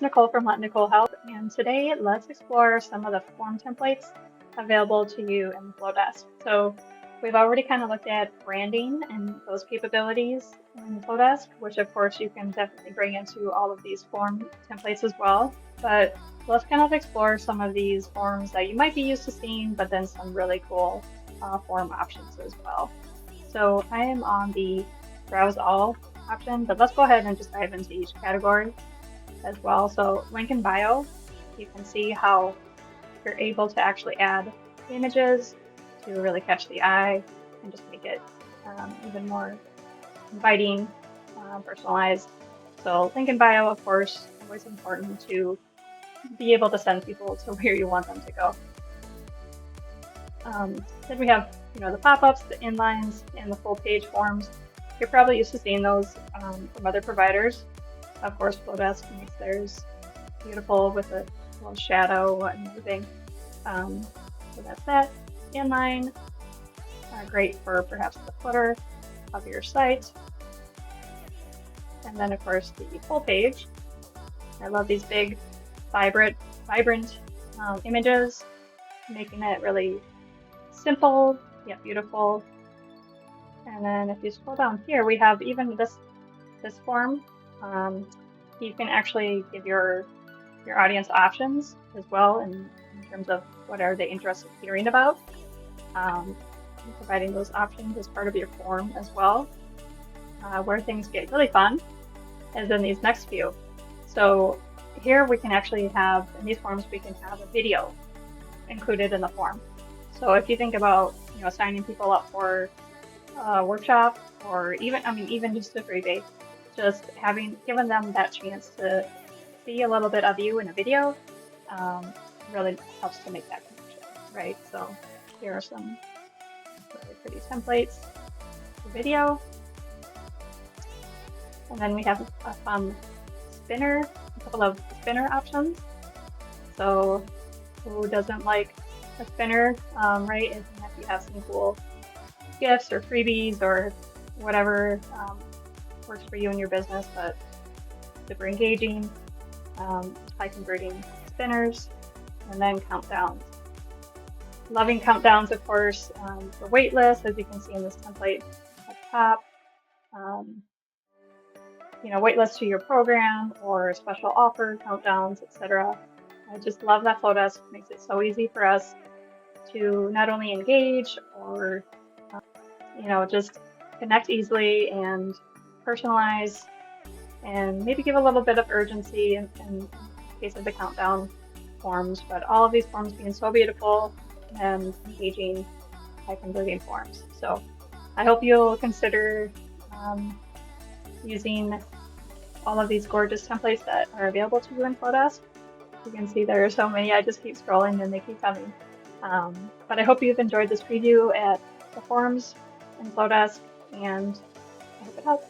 Nicole from Let Nicole Help, and today let's explore some of the form templates available to you in Flodesk. So we've already kind of looked at branding and those capabilities in Flodesk, which of course you can definitely bring into all of these form templates as well. But let's kind of explore some of these forms that you might be used to seeing, but then some really cool form options as well. So I am on the browse all option, but let's go ahead and just dive into each category as well. So link in bio, you can see how you're able to actually add images to really catch the eye and just make it even more inviting, personalized. So link in bio, of course, always important to be able to send people to where you want them to go. Then we have, the pop-ups, the inlines, and the full page forms. You're probably used to seeing those from other providers. Of course, Flodesk makes theirs beautiful with a little shadow and everything. So that's that. Inline, great for perhaps the footer of your site. And then, of course, the full page. I love these big, vibrant images, making it really simple yet beautiful. And then if you scroll down here, we have even this form. You can actually give your audience options as well in terms of what are they interested in hearing about. Providing those options as part of your form as well. Where things get really fun is in these next few. So here we can actually have, in these forms, we can have a video included in the form. So if you think about, signing people up for a workshop or even just a freebie, just given them that chance to see a little bit of you in a video really helps to make that connection, right? So here are some really pretty templates for video. And then we have a fun spinner, a couple of spinner options. So who doesn't like a spinner, right? If you have some cool gifts or freebies or whatever works for you and your business, but super engaging, high converting spinners, and then countdowns. Loving countdowns, of course, for wait lists, as you can see in this template at the top. Wait lists to your program or special offer countdowns, etc. I just love that Flodesk makes it so easy for us to not only engage or just connect easily and personalize and maybe give a little bit of urgency in case of the countdown forms, but all of these forms being so beautiful and engaging, high converting forms. So I hope you'll consider using all of these gorgeous templates that are available to you in Flodesk. You can see there are so many. I just keep scrolling and they keep coming. But I hope you've enjoyed this preview at the forms in Flodesk, and I hope it helps.